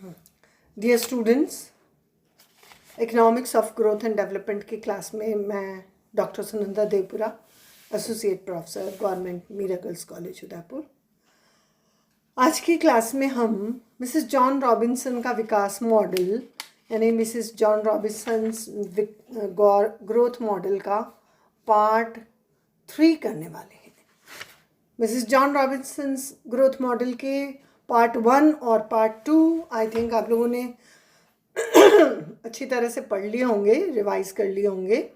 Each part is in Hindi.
Dear students, economics of growth and development की क्लास में मैं doctor Sunanda Devpura, associate professor, government Meera girls college Udaipur. आज की क्लास में हम मिसेस जॉन रॉबिन्सन का विकास मॉडल यानी Mrs John Robinson growth model का पार्ट 3 करने वाले हैं। Mrs John Robinson growth model के पार्ट 1 और पार्ट 2 आई थिंक आप लोगों ने अच्छी तरह से पढ़ लिए होंगे, रिवाइज कर लिए होंगे।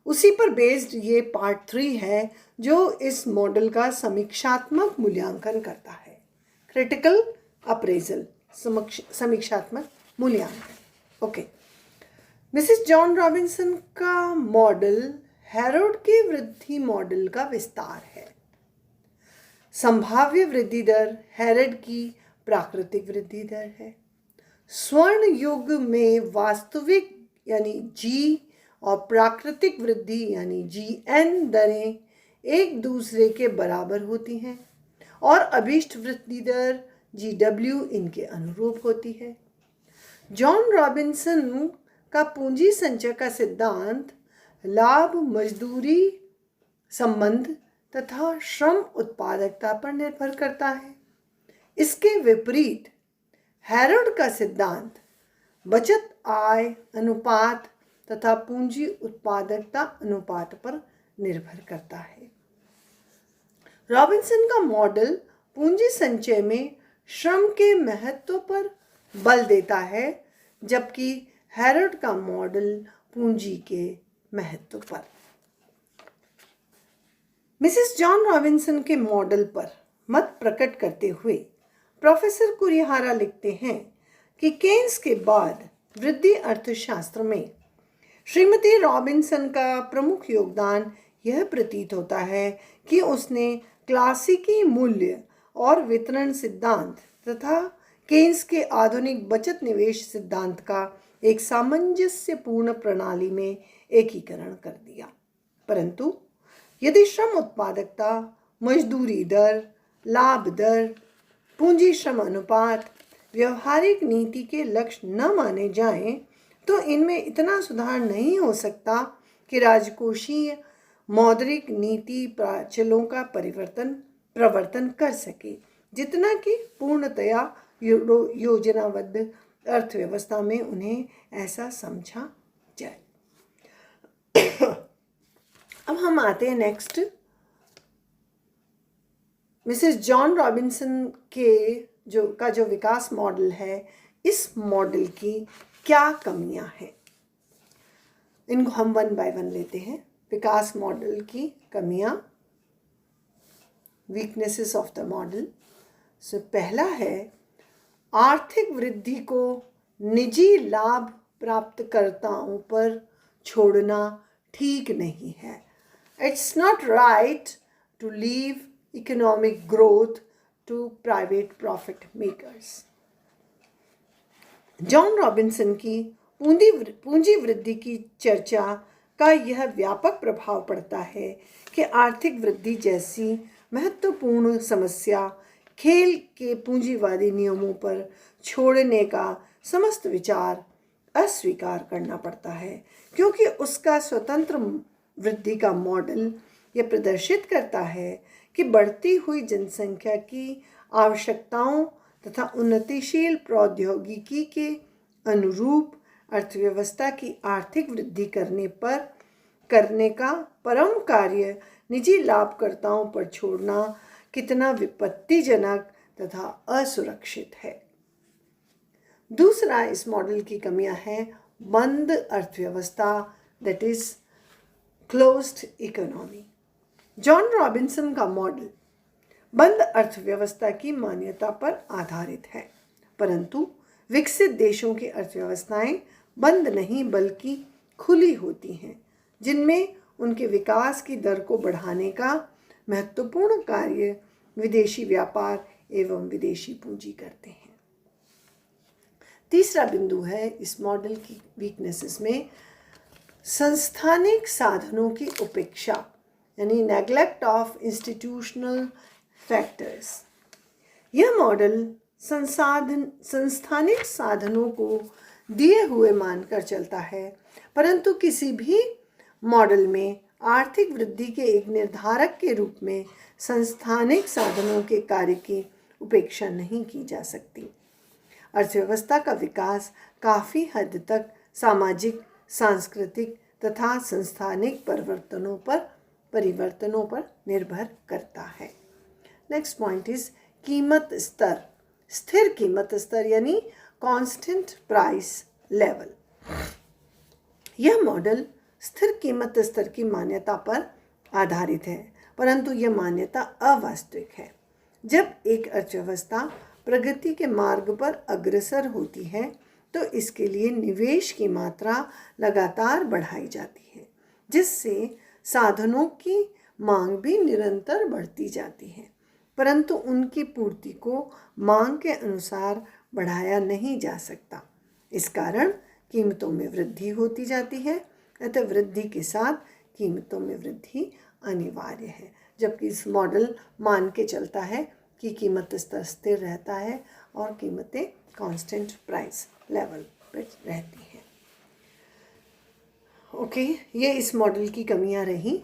उसी पर बेस्ड ये पार्ट 3 है जो इस मॉडल का समीक्षात्मक मूल्यांकन करता है। क्रिटिकल अप्रेजल, समीक्षात्मक मूल्यांकन। ओके, मिसेस जॉन रॉबिन्सन का मॉडल हैरोल्ड के वृद्धि मॉडल का विस्तार है। संभाव्य वृद्धि दर हैरोल्ड की प्राकृतिक वृद्धि दर है। स्वर्ण युग में वास्तविक यानी जी और प्राकृतिक वृद्धि यानी GN दरें एक दूसरे के बराबर होती हैं और अभीष्ट वृद्धि दर GW इनके अनुरूप होती है। जॉन रॉबिन्सन का पूंजी संचय का सिद्धांत लाभ मजदूरी संबंध तथा श्रम उत्पादकता पर निर्भर करता है। इसके विपरीत हैरोल्ड का सिद्धांत बचत आय अनुपात तथा पूंजी उत्पादकता अनुपात पर निर्भर करता है। रॉबिन्सन का मॉडल पूंजी संचय में श्रम के महत्व पर बल देता है, जबकि हैरोल्ड का मॉडल पूंजी के महत्व पर। मिसेस जॉन रॉबिन्सन के मॉडल पर मत प्रकट करते हुए प्रोफेसर कुरिहारा लिखते हैं कि केन्स के बाद वृद्धि अर्थशास्त्र में श्रीमती रॉबिन्सन का प्रमुख योगदान यह प्रतीत होता है कि उसने क्लासिकी मूल्य और वितरण सिद्धांत तथा केन्स के आधुनिक बचत निवेश सिद्धांत का एक सामंजस्यपूर्ण प्रणाली में एकीकरण कर दिया। परंतु यदि श्रम उत्पादकता, मजदूरी दर, लाभ दर, पूंजी श्रम अनुपात व्यवहारिक नीति के लक्ष्य न माने जाएं, तो इनमें इतना सुधार नहीं हो सकता कि राजकोषीय मौद्रिक नीति प्राचलों का प्रवर्तन कर सके, जितना कि पूर्णतया योजनाबद्ध अर्थव्यवस्था में उन्हें ऐसा समझा जाए। अब हम आते हैं नेक्स्ट, मिसेस जॉन रॉबिन्सन के जो विकास मॉडल है, इस मॉडल की क्या कमियां हैं, इनको हम 1 बाय 1 लेते हैं। विकास मॉडल की कमियां, वीकनेसेस ऑफ द मॉडल। सो पहला है, आर्थिक वृद्धि को निजी लाभ प्राप्तकर्ताओं पर छोड़ना ठीक नहीं है। It's not right to leave economic growth to private profit makers. John Robinson की पूंजी वृद्धि की चर्चा का यह व्यापक प्रभाव पड़ता है कि आर्थिक वृद्धि जैसी महत्वपूर्ण समस्या खेल के पूंजीवादी नियमों पर छोड़ने का समस्त विचार अस्वीकार करना पड़ता है, क्योंकि उसका स्वतंत्र वृद्धि का मॉडल यह प्रदर्शित करता है कि बढ़ती हुई जनसंख्या की आवश्यकताओं तथा उन्नतिशील प्रौद्योगिकी के अनुरूप अर्थव्यवस्था की आर्थिक वृद्धि करने का परम कार्य निजी लाभकर्ताओं पर छोड़ना कितना विपत्तिजनक तथा असुरक्षित है। दूसरा इस मॉडल की कमियां हैं बंद अर्थव्यवस्था, that is closed economy. John Robinson का मॉडल बंद अर्थव्यवस्था की मान्यता पर आधारित है, परंतु विकसित देशों की अर्थव्यवस्थाएं बंद नहीं बल्कि खुली होती हैं, जिनमें उनके विकास की दर को बढ़ाने का महत्वपूर्ण कार्य विदेशी व्यापार एवं विदेशी पूंजी करते हैं। तीसरा बिंदु है इस मॉडल की वीकनेसेस में संस्थानिक साधनों की उपेक्षा यानी नेग्लेक्ट ऑफ इंस्टीट्यूशनल फैक्टर्स। यह मॉडल संस्थानिक साधनों को दिए हुए मानकर चलता है, परंतु किसी भी मॉडल में आर्थिक वृद्धि के एक निर्धारक के रूप में संस्थानिक साधनों के कार्य की उपेक्षा नहीं की जा सकती। अर्थव्यवस्था का विकास काफ़ी हद तक सामाजिक, सांस्कृतिक तथा संस्थानिक परिवर्तनों पर निर्भर करता है। नेक्स्ट पॉइंट इज कीमत स्तर, स्थिर कीमत स्तर यानी कांस्टेंट प्राइस लेवल। यह मॉडल स्थिर कीमत स्तर की मान्यता पर आधारित है, परंतु यह मान्यता अवास्तविक है। जब एक अर्थव्यवस्था प्रगति के मार्ग पर अग्रसर होती है तो इसके लिए निवेश की मात्रा लगातार बढ़ाई जाती है, जिससे साधनों की मांग भी निरंतर बढ़ती जाती है, परंतु उनकी पूर्ति को मांग के अनुसार बढ़ाया नहीं जा सकता। इस कारण कीमतों में वृद्धि होती जाती है, अतः वृद्धि के साथ कीमतों में वृद्धि अनिवार्य है। जबकि इस मॉडल मान के चलता है कि कीमत स्तर स्थिर रहता है और कीमतें कांस्टेंट प्राइस लेवल पर रहती हैं। ओके, ये इस मॉडल की कमियां रही।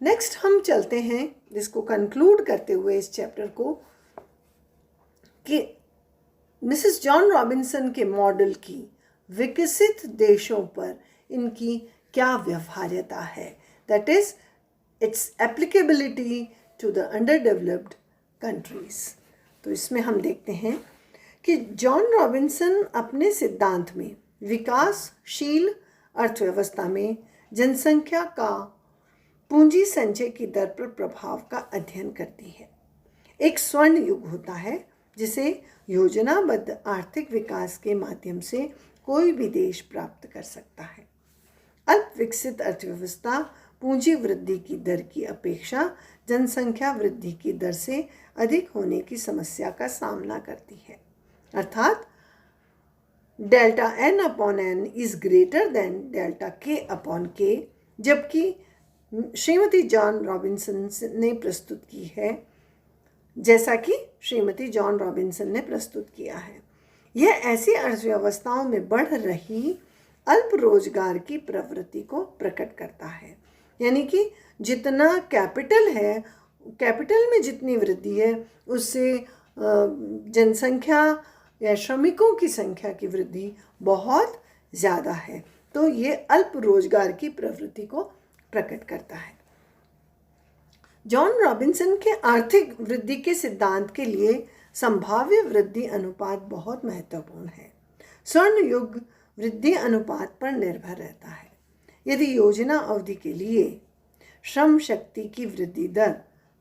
नेक्स्ट हम चलते हैं जिसको कंक्लूड करते हुए इस चैप्टर को कि मिसेस जॉन रॉबिन्सन के मॉडल की विकसित देशों पर इनकी क्या व्यवहार्यता है, that is its applicability to the underdeveloped countries. तो इसमें हम देखते हैं कि जॉन रॉबिन्सन अपने सिद्धांत में विकासशील अर्थव्यवस्था में जनसंख्या का पूंजी संचय की दर पर प्रभाव का अध्ययन करती है। एक स्वर्ण युग होता है जिसे योजनाबद्ध आर्थिक विकास के माध्यम से कोई भी देश प्राप्त कर सकता है। अल्प विकसित अर्थव्यवस्था पूंजी वृद्धि की दर की अपेक्षा जनसंख्या वृद्धि की दर से अधिक होने की समस्या का सामना करती है, अर्थात delta n upon n is greater than delta k upon k, जबकि श्रीमती जॉन रॉबिन्सन ने प्रस्तुत की है, जैसा कि श्रीमती जॉन रॉबिन्सन ने प्रस्तुत किया है। यह ऐसी अर्थव्यवस्थाओं में बढ़ रही अल्प रोजगार की प्रवृत्ति को प्रकट करता है, यानी कि जितना कैपिटल है, कैपिटल में जितनी वृद्धि है उससे जनसंख्या या श्रमिकों की संख्या की वृद्धि बहुत ज़्यादा है, तो ये अल्प रोजगार की प्रवृत्ति को प्रकट करता है। जॉन रॉबिन्सन के आर्थिक वृद्धि के सिद्धांत के लिए संभाव्य वृद्धि अनुपात बहुत महत्वपूर्ण है। स्वर्ण युग वृद्धि अनुपात पर निर्भर रहता है। यदि योजना अवधि के लिए श्रम शक्ति की वृद्धि दर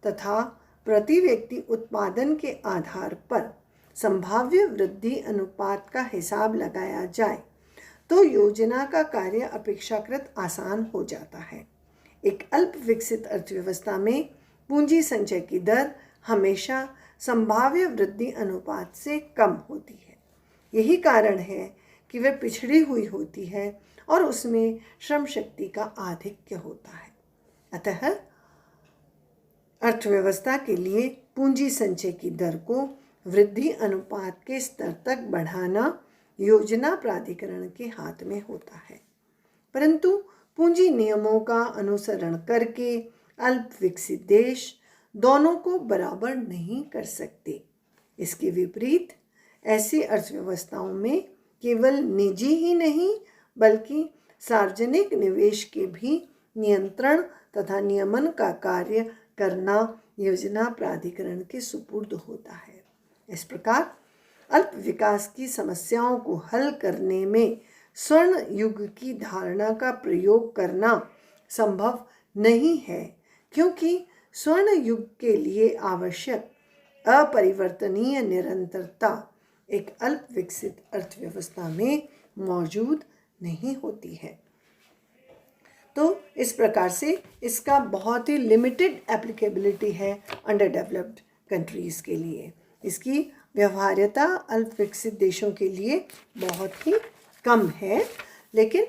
तथा प्रति व्यक्ति उत्पादन के आधार पर संभाव्य वृद्धि अनुपात का हिसाब लगाया जाए तो योजना का कार्य अपेक्षाकृत आसान हो जाता है। एक अल्प विकसित अर्थव्यवस्था में पूंजी संचय की दर हमेशा संभाव्य वृद्धि अनुपात से कम होती है। यही कारण है कि वह पिछड़ी हुई होती है और उसमें श्रम शक्ति का आधिक्य होता है। अतः अर्थव्यवस्था के लिए पूंजी संचय की दर को वृद्धि अनुपात के स्तर तक बढ़ाना योजना प्राधिकरण के हाथ में होता है, परंतु पूंजी नियमों का अनुसरण करके अल्प विकसित देश दोनों को बराबर नहीं कर सकते। इसके विपरीत ऐसी अर्थव्यवस्थाओं में केवल निजी ही नहीं बल्कि सार्वजनिक निवेश के भी नियंत्रण तथा नियमन का कार्य करना योजना प्राधिकरण के सुपुर्द होता है। इस प्रकार अल्प विकास की समस्याओं को हल करने में स्वर्ण युग की धारणा का प्रयोग करना संभव नहीं है, क्योंकि स्वर्ण युग के लिए आवश्यक अपरिवर्तनीय निरंतरता एक अल्प विकसित अर्थव्यवस्था में मौजूद नहीं होती है। तो इस प्रकार से इसका बहुत ही लिमिटेड एप्लीकेबिलिटी है अंडर डेवलप्ड कंट्रीज़ के लिए। इसकी व्यवहार्यता अल्प विकसित देशों के लिए बहुत ही कम है, लेकिन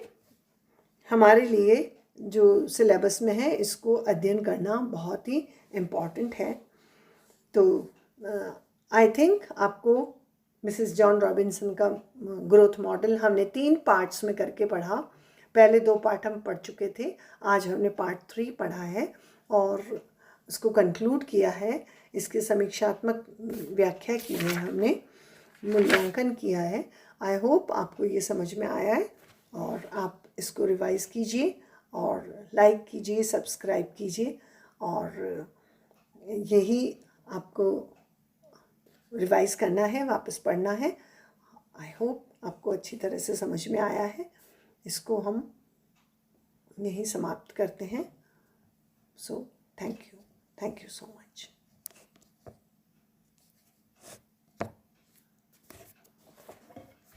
हमारे लिए जो सिलेबस में है इसको अध्ययन करना बहुत ही इम्पॉर्टेंट है। तो आई थिंक आपको मिसेस जॉन रॉबिन्सन का ग्रोथ मॉडल हमने 3 पार्ट्स में करके पढ़ा। पहले 2 पार्ट हम पढ़ चुके थे, आज हमने पार्ट 3 पढ़ा है और उसको कंक्लूड किया है। इसके समीक्षात्मक व्याख्या की है, हमने मूल्यांकन किया है। आई होप आपको ये समझ में आया है और आप इसको रिवाइज़ कीजिए और लाइक कीजिए, सब्सक्राइब कीजिए और यही आपको रिवाइज़ करना है, वापस पढ़ना है। आई होप आपको अच्छी तरह से समझ में आया है। इसको हम यहीं समाप्त करते हैं। So thank you so much.